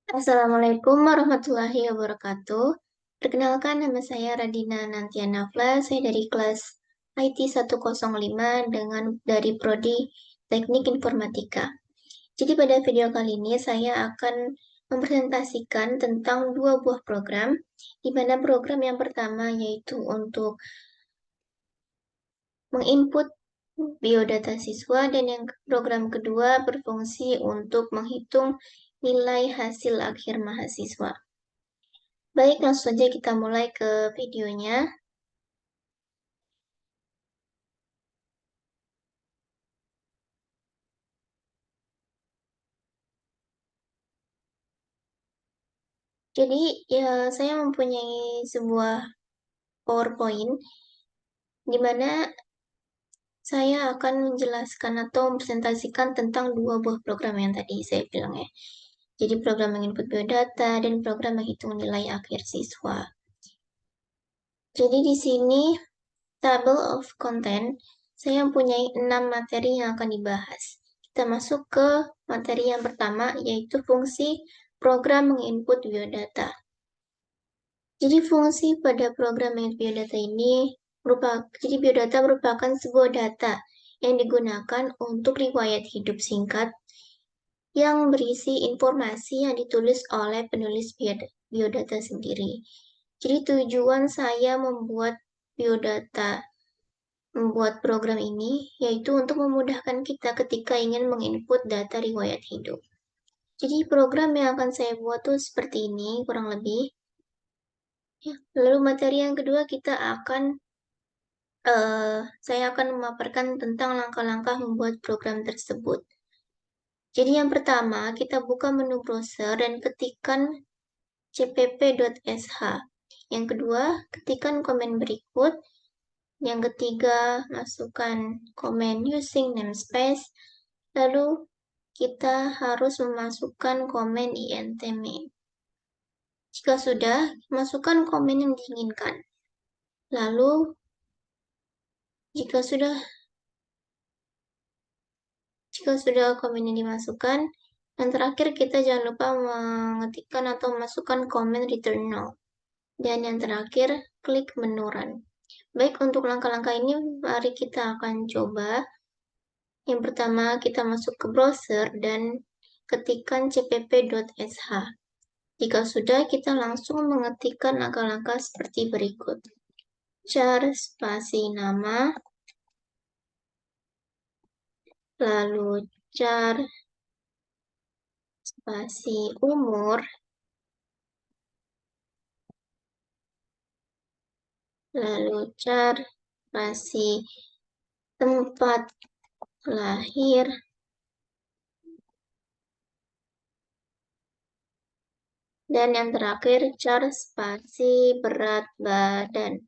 Assalamualaikum warahmatullahi wabarakatuh. Perkenalkan, nama saya Radina Nantia Nafla. Saya dari kelas IT 105 dari Prodi Teknik Informatika. Jadi pada video kali ini saya akan mempresentasikan tentang dua buah program, di mana program yang pertama yaitu untuk menginput biodata siswa dan yang program kedua berfungsi untuk menghitung nilai hasil akhir mahasiswa. Baik, langsung saja kita mulai ke videonya. Jadi, ya, saya mempunyai sebuah PowerPoint di mana saya akan menjelaskan atau mempresentasikan tentang dua buah program yang tadi saya bilang ya. Jadi program menginput biodata dan program menghitung nilai akhir siswa. Jadi di sini table of content, saya mempunyai 6 materi yang akan dibahas. Kita masuk ke materi yang pertama, yaitu fungsi program menginput biodata. Jadi fungsi pada program biodata ini jadi biodata merupakan sebuah data yang digunakan untuk riwayat hidup singkat yang berisi informasi yang ditulis oleh penulis biodata sendiri. Jadi tujuan saya membuat program ini yaitu untuk memudahkan kita ketika ingin menginput data riwayat hidup. Jadi program yang akan saya buat tuh seperti ini kurang lebih. Ya, lalu materi yang kedua saya akan memaparkan tentang langkah-langkah membuat program tersebut. Jadi yang pertama, kita buka menu browser dan ketikkan cpp.sh. Yang kedua, ketikkan komen berikut. Yang ketiga, masukkan komen using namespace. Lalu kita harus memasukkan komen int main. Jika sudah, masukkan komen yang diinginkan. Lalu, jika sudah Jika sudah komen yang dimasukkan, dan terakhir kita jangan lupa mengetikkan atau memasukkan komen return null. Dan yang terakhir, klik menu run. Baik, untuk langkah-langkah ini mari kita akan coba. Yang pertama, kita masuk ke browser dan ketikkan cpp.sh. Jika sudah, kita langsung mengetikkan langkah-langkah seperti berikut. Char spasi nama, lalu char spasi umur, lalu char spasi tempat lahir, dan yang terakhir char spasi berat badan.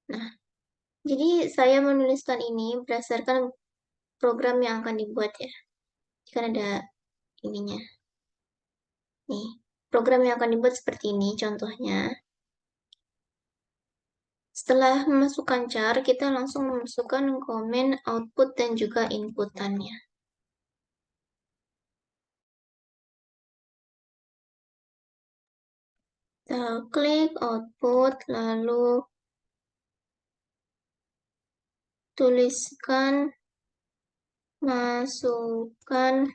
Nah, jadi saya menuliskan ini berdasarkan program yang akan dibuat ya. Kan ada ininya. Nih, program yang akan dibuat seperti ini contohnya. Setelah memasukkan char, kita langsung memasukkan komen, output, dan juga inputannya. Kita klik output, lalu tuliskan, masukkan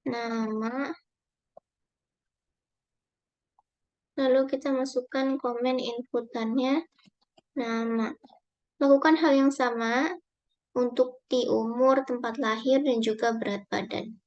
nama, lalu kita masukkan komen inputannya, nama. Lakukan hal yang sama untuk di umur, tempat lahir, dan juga berat badan.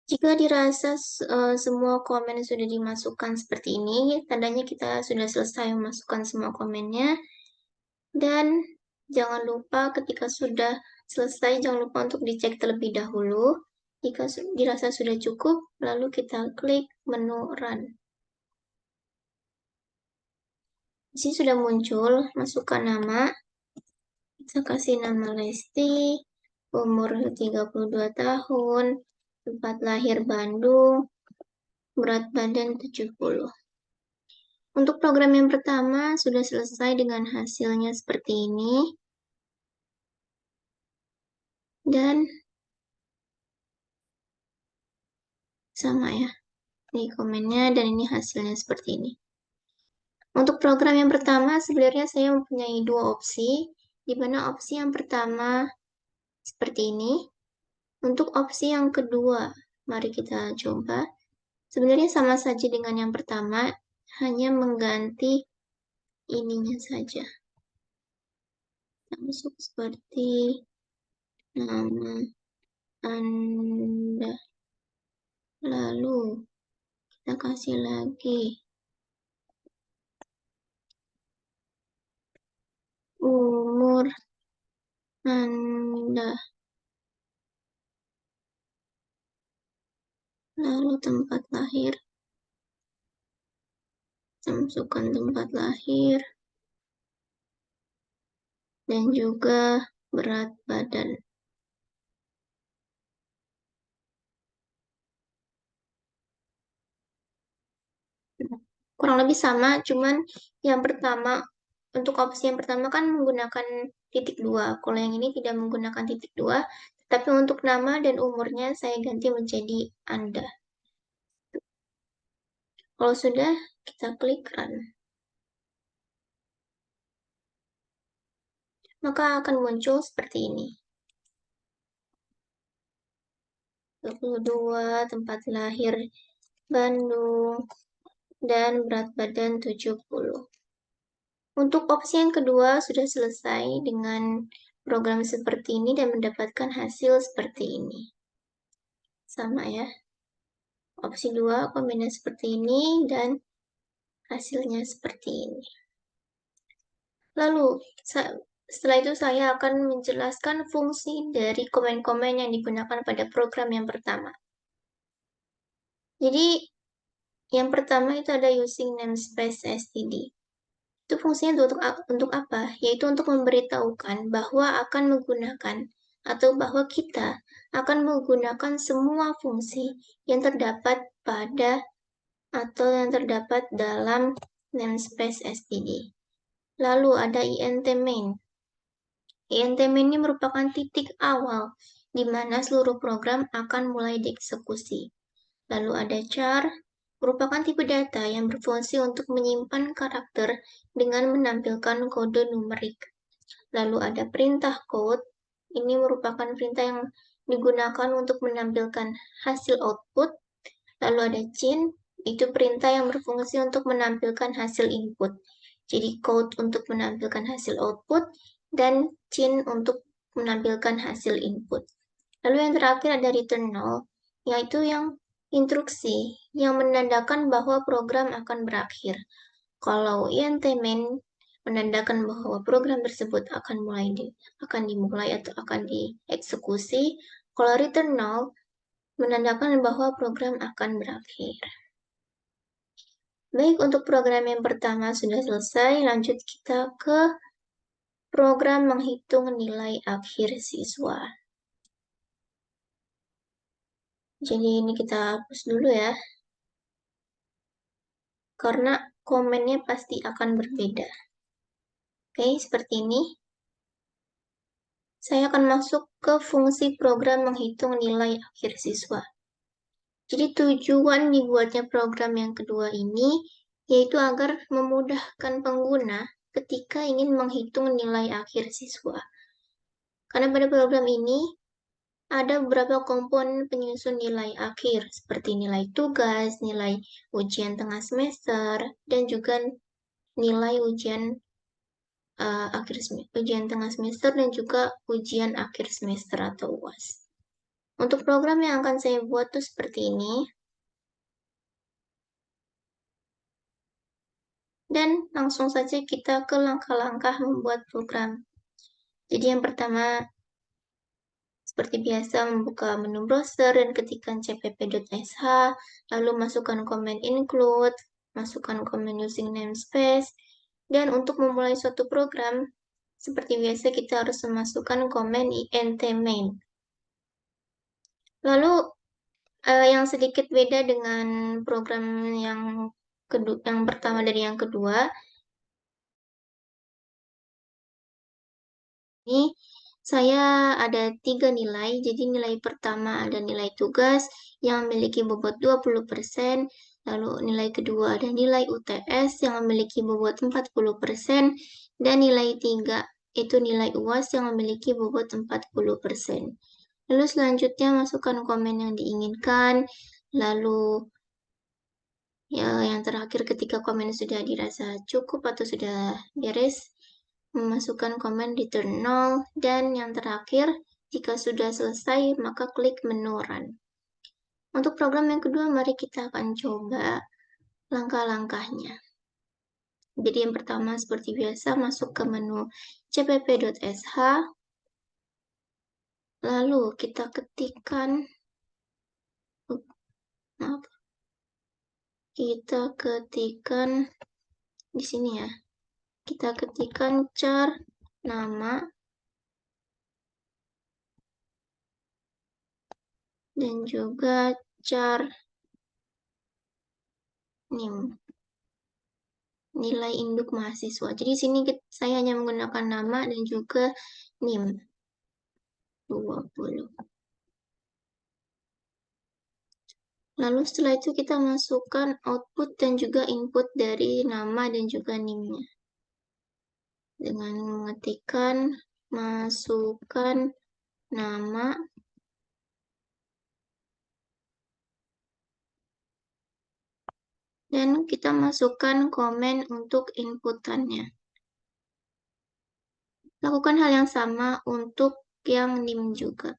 Jika dirasa semua komen sudah dimasukkan seperti ini, tandanya kita sudah selesai memasukkan semua komennya. Dan jangan lupa ketika sudah selesai, jangan lupa untuk dicek terlebih dahulu. Jika dirasa sudah cukup, lalu kita klik menu Run. Di sini sudah muncul, masukkan nama. Kita kasih nama Lesti, umur 32 tahun, tempat lahir Bandung, berat badan 70. Untuk program yang pertama sudah selesai dengan hasilnya seperti ini. Dan sama ya, ini komennya dan ini hasilnya seperti ini. Untuk program yang pertama sebenarnya saya mempunyai dua opsi, di mana opsi yang pertama seperti ini. Untuk opsi yang kedua, mari kita coba. Sebenarnya sama saja dengan yang pertama, hanya mengganti ininya saja. Kita masuk seperti nama Anda. Lalu kita kasih lagi umur Anda. Lalu tempat lahir. Masukkan tempat lahir. Dan juga berat badan. Kurang lebih sama, cuman yang pertama, untuk opsi yang pertama kan menggunakan titik 2. Kalau yang ini tidak menggunakan titik 2, tapi untuk nama dan umurnya saya ganti menjadi Anda. Kalau sudah, kita klik Run. Maka akan muncul seperti ini. 22, tempat lahir Bandung, dan berat badan 70. Untuk opsi yang kedua sudah selesai dengan program seperti ini dan mendapatkan hasil seperti ini. Sama ya. Opsi 2 kombinasi seperti ini dan hasilnya seperti ini. Lalu, setelah itu saya akan menjelaskan fungsi dari komen-komen yang digunakan pada program yang pertama. Jadi, yang pertama itu ada using namespace std. Itu fungsinya untuk apa? Yaitu untuk memberitahukan bahwa akan menggunakan atau bahwa kita akan menggunakan semua fungsi yang terdapat pada atau yang terdapat dalam namespace std. Lalu ada int main. Int main ini merupakan titik awal di mana seluruh program akan mulai dieksekusi. Lalu ada char, merupakan tipe data yang berfungsi untuk menyimpan karakter dengan menampilkan kode numerik. Lalu ada perintah code, ini merupakan perintah yang digunakan untuk menampilkan hasil output. Lalu ada cin, itu perintah yang berfungsi untuk menampilkan hasil input. Jadi code untuk menampilkan hasil output dan cin untuk menampilkan hasil input. Lalu yang terakhir ada return null, yaitu yang instruksi yang menandakan bahwa program akan berakhir. Kalau int main menandakan bahwa program tersebut akan dimulai atau akan dieksekusi. Kalau return null menandakan bahwa program akan berakhir. Baik, untuk program yang pertama sudah selesai, lanjut kita ke program menghitung nilai akhir siswa. Jadi ini kita hapus dulu ya, karena komennya pasti akan berbeda. Oke, seperti ini. Saya akan masuk ke fungsi program menghitung nilai akhir siswa. Jadi tujuan dibuatnya program yang kedua ini, yaitu agar memudahkan pengguna ketika ingin menghitung nilai akhir siswa. Karena pada program ini, ada beberapa komponen penyusun nilai akhir, seperti nilai tugas, nilai ujian tengah semester, dan juga nilai ujian ujian tengah semester dan juga ujian akhir semester atau UAS. Untuk program yang akan saya buat tuh seperti ini. Dan langsung saja kita ke langkah-langkah membuat program. Jadi yang pertama, seperti biasa membuka menu browser dan ketikkan cpp.sh, lalu masukkan komen include, masukkan komen using namespace, dan untuk memulai suatu program, seperti biasa kita harus memasukkan komen int main. Lalu yang sedikit beda dengan program yang pertama dari yang kedua, ini saya ada 3 nilai. Jadi nilai pertama ada nilai tugas yang memiliki bobot 20%, lalu nilai kedua ada nilai UTS yang memiliki bobot 40%, dan nilai 3 itu nilai UAS yang memiliki bobot 40%. Lalu selanjutnya masukkan komen yang diinginkan, lalu ya, yang terakhir ketika komen sudah dirasa cukup atau sudah beres, memasukkan komen return 0, dan yang terakhir, jika sudah selesai, maka klik menu run. Untuk program yang kedua, mari kita akan coba langkah-langkahnya. Jadi yang pertama, seperti biasa, masuk ke menu cpp.sh, lalu kita ketikkan, maaf, kita ketikkan di sini ya, kita ketikkan char nama dan juga char nim, nilai induk mahasiswa. Jadi di sini saya hanya menggunakan nama dan juga nim 20. Lalu setelah itu kita masukkan output dan juga input dari nama dan juga nim-nya. Dengan mengetikkan masukkan nama dan kita masukkan komen untuk inputannya. Lakukan hal yang sama untuk yang nim juga.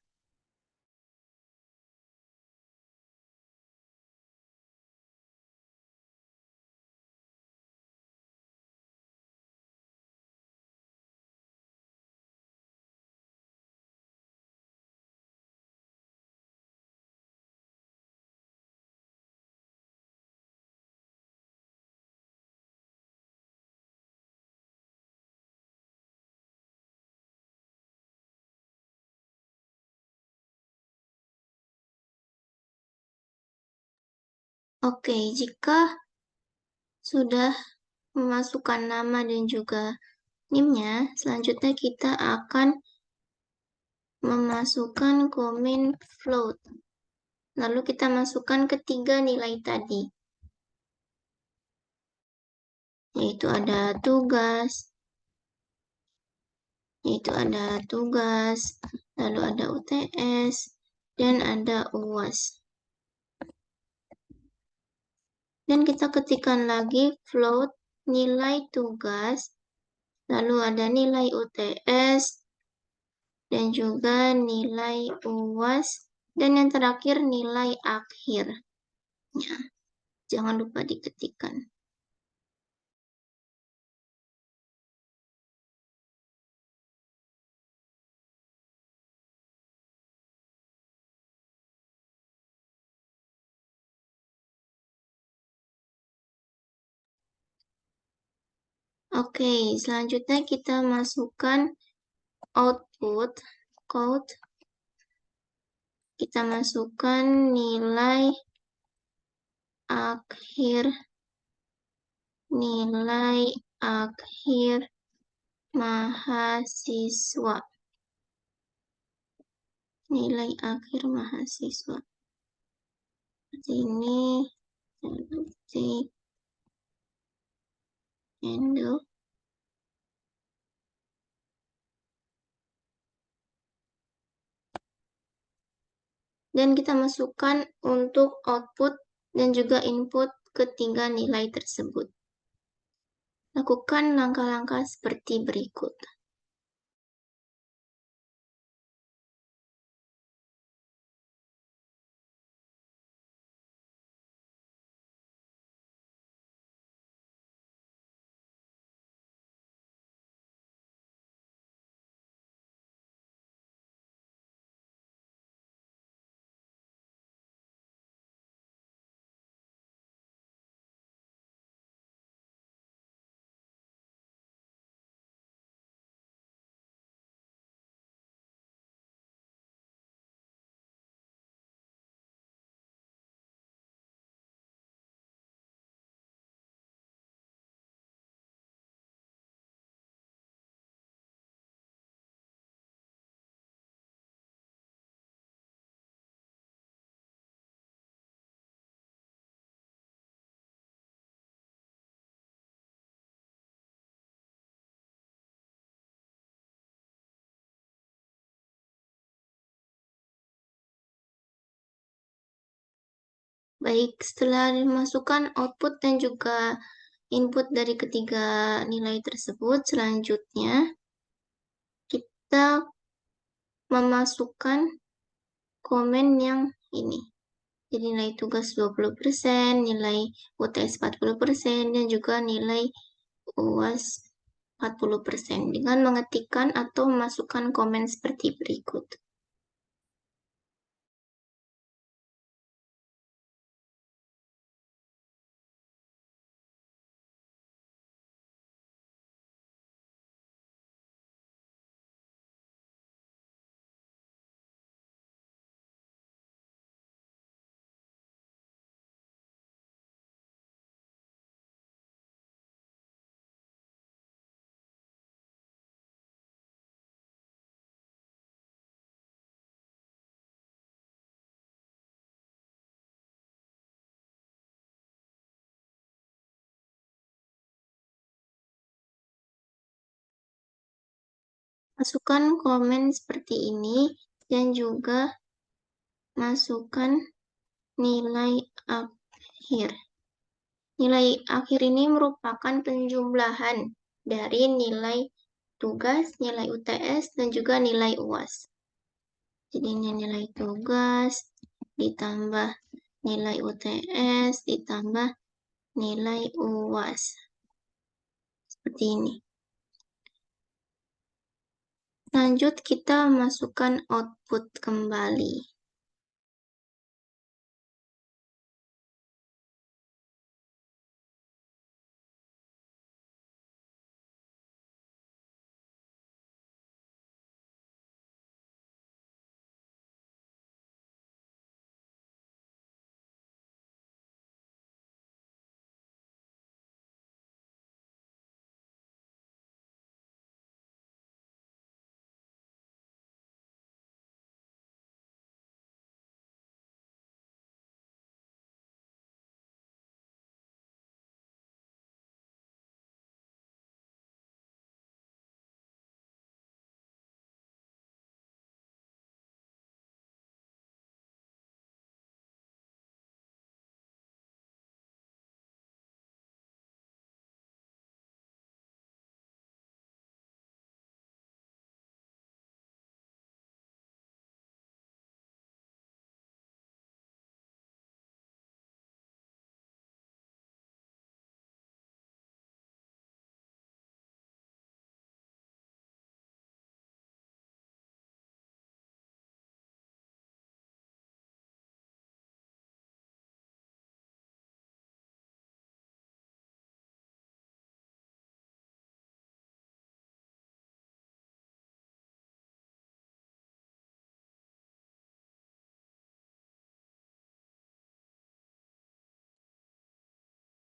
Oke, jika sudah memasukkan nama dan juga nim-nya, selanjutnya kita akan memasukkan komen float. Lalu kita masukkan ketiga nilai tadi, yaitu ada tugas, lalu ada UTS, dan ada UAS. Dan kita ketikkan lagi float nilai tugas, lalu ada nilai UTS, dan juga nilai UAS, dan yang terakhir nilai akhir. Ya, jangan lupa diketikkan. Oke, selanjutnya kita masukkan output code. Kita masukkan nilai akhir mahasiswa. Nilai akhir mahasiswa. Seperti ini. Ketik handle. Dan kita masukkan untuk output dan juga input ketiga nilai tersebut. Lakukan langkah-langkah seperti berikut. Baik, setelah dimasukkan output dan juga input dari ketiga nilai tersebut, selanjutnya kita memasukkan komen yang ini. Jadi nilai tugas 20%, nilai UTS 40%, dan juga nilai UAS 40% dengan mengetikkan atau memasukkan komen seperti berikut. Masukkan komen seperti ini dan juga masukkan nilai akhir. Nilai akhir ini merupakan penjumlahan dari nilai tugas, nilai UTS, dan juga nilai UAS. Jadi ini nilai tugas ditambah nilai UTS ditambah nilai UAS. Seperti ini. Lanjut kita masukkan output kembali.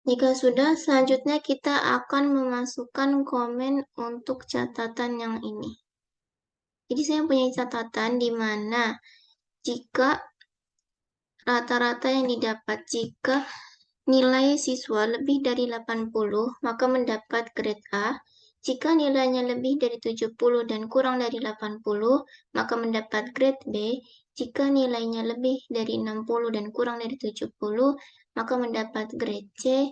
Jika sudah, selanjutnya kita akan memasukkan komen untuk catatan yang ini. Jadi saya punya catatan di mana jika rata-rata yang didapat jika nilai siswa lebih dari 80, maka mendapat grade A. Jika nilainya lebih dari 70 dan kurang dari 80, maka mendapat grade B. Jika nilainya lebih dari 60 dan kurang dari 70, maka mendapat grade C.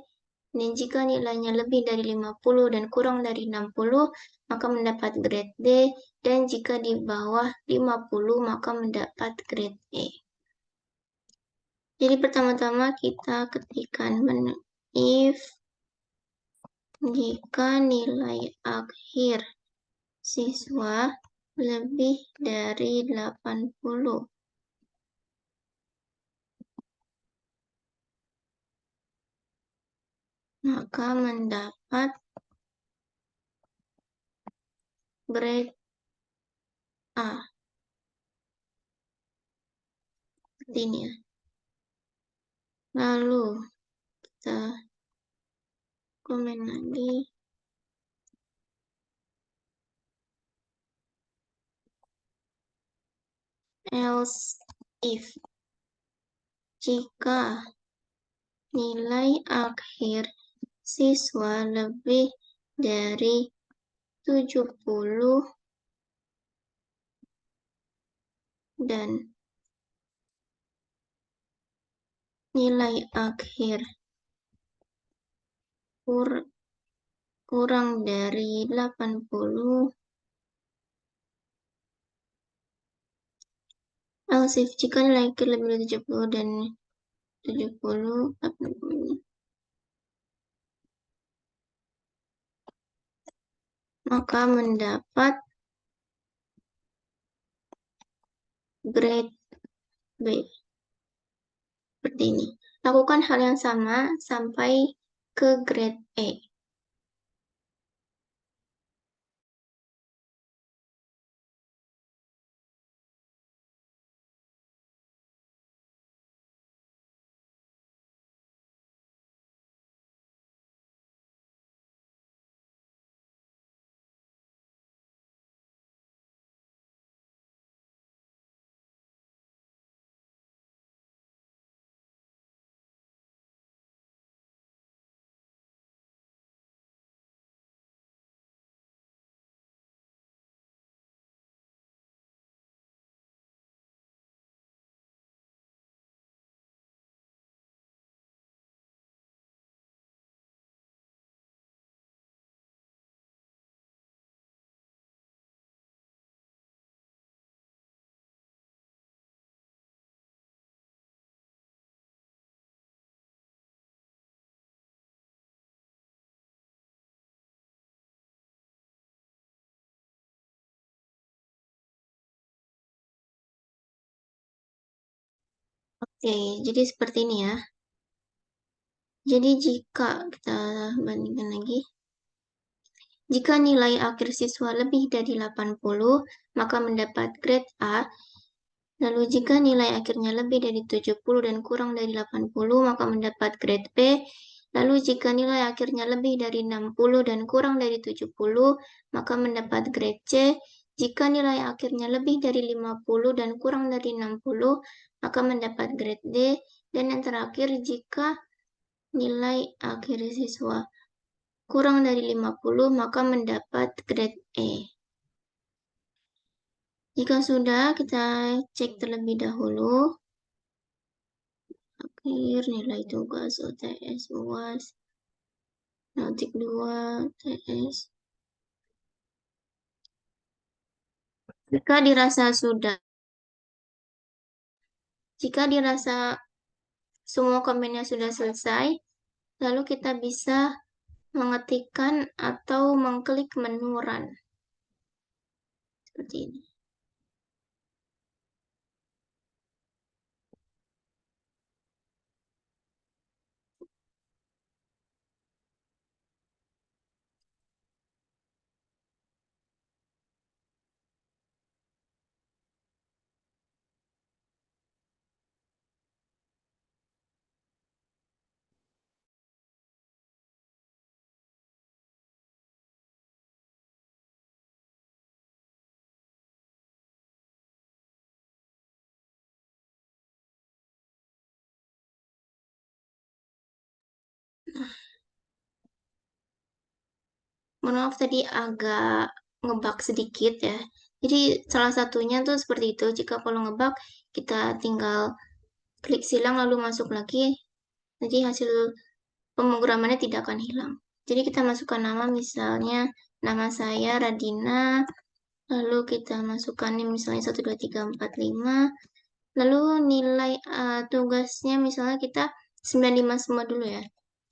Dan jika nilainya lebih dari 50 dan kurang dari 60, maka mendapat grade D. Dan jika di bawah 50, maka mendapat grade E. Jadi pertama-tama kita ketikkan if jika nilai akhir siswa lebih dari 80, maka mendapat grade A. Seperti ini ya. Lalu kita komen lagi. Else if jika nilai akhir siswa lebih dari 70 dan nilai akhir kurang dari 80, else if jika nilai akhir lebih dari 70 dan 70, 80, maka mendapat grade B. Seperti ini. Lakukan hal yang sama sampai ke grade E. Oke, jadi seperti ini ya. Jadi jika kita bandingkan lagi, jika nilai akhir siswa lebih dari 80, maka mendapat grade A. Lalu jika nilai akhirnya lebih dari 70 dan kurang dari 80, maka mendapat grade B. Lalu jika nilai akhirnya lebih dari 60 dan kurang dari 70, maka mendapat grade C. Jika nilai akhirnya lebih dari 50 dan kurang dari 60, maka mendapat grade D. Dan yang terakhir, jika nilai akhir siswa kurang dari 50, maka mendapat grade E. Jika sudah, kita cek terlebih dahulu. Akhir nilai tugas UTS UAS Nautik 2 UTS. Jika dirasa semua komennya sudah selesai, lalu kita bisa mengetikkan atau mengklik menu run seperti ini. Mohon maaf tadi agak ngebug sedikit ya. Jadi salah satunya tuh seperti itu. Jika kalau ngebug, kita tinggal klik silang lalu masuk lagi. Jadi hasil pemrogramannya tidak akan hilang. Jadi kita masukkan nama, misalnya nama saya Radina, lalu kita masukkan ini misalnya 1, 2, 3, 4, 5, lalu nilai tugasnya misalnya kita 95 semua dulu ya.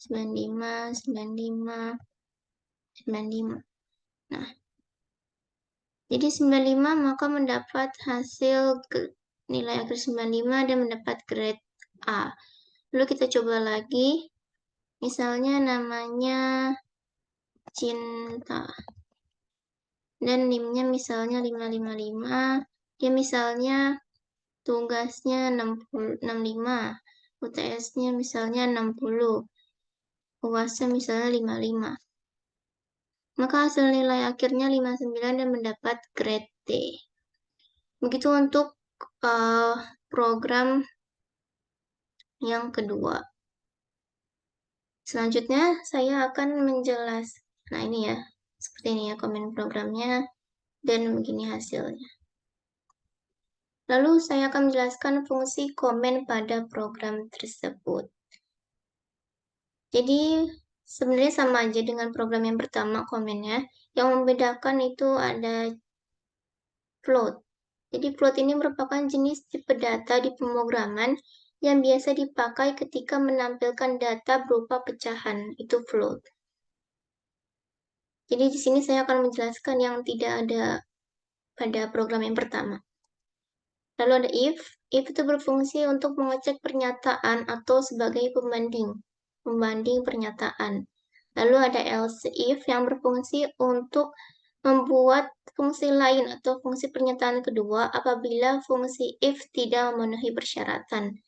95, 95, 95. Nah, jadi 95 maka mendapat hasil nilai akhir 95 dan mendapat grade A. Lalu kita coba lagi, misalnya namanya Cinta. Dan NIM-nya misalnya 555. Dia misalnya tugasnya 65. UTS-nya misalnya 60. UAS-nya misalnya 55. Maka hasil nilai akhirnya 59 dan mendapat grade D. Begitu untuk program yang kedua. Selanjutnya saya akan menjelaskan. Nah ini ya, seperti ini ya komen programnya dan begini hasilnya. Lalu saya akan menjelaskan fungsi komen pada program tersebut. Jadi sebenarnya sama aja dengan program yang pertama komennya. Yang membedakan itu ada float. Jadi float ini merupakan jenis tipe data di pemrograman yang biasa dipakai ketika menampilkan data berupa pecahan, itu float. Jadi di sini saya akan menjelaskan yang tidak ada pada program yang pertama. Lalu ada if itu berfungsi untuk mengecek pernyataan atau sebagai pembanding pernyataan. Lalu ada else if yang berfungsi untuk membuat fungsi lain atau fungsi pernyataan kedua apabila fungsi if tidak memenuhi persyaratan.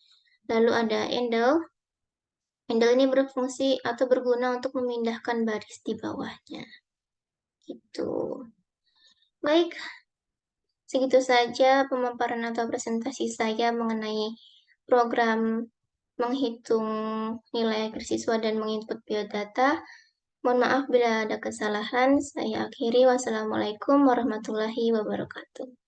Lalu ada handle. Handle ini berfungsi atau berguna untuk memindahkan baris di bawahnya. Gitu. Baik, segitu saja pemaparan atau presentasi saya mengenai program menghitung nilai akhir siswa dan menginput biodata. Mohon maaf bila ada kesalahan. Saya akhiri. Wassalamualaikum warahmatullahi wabarakatuh.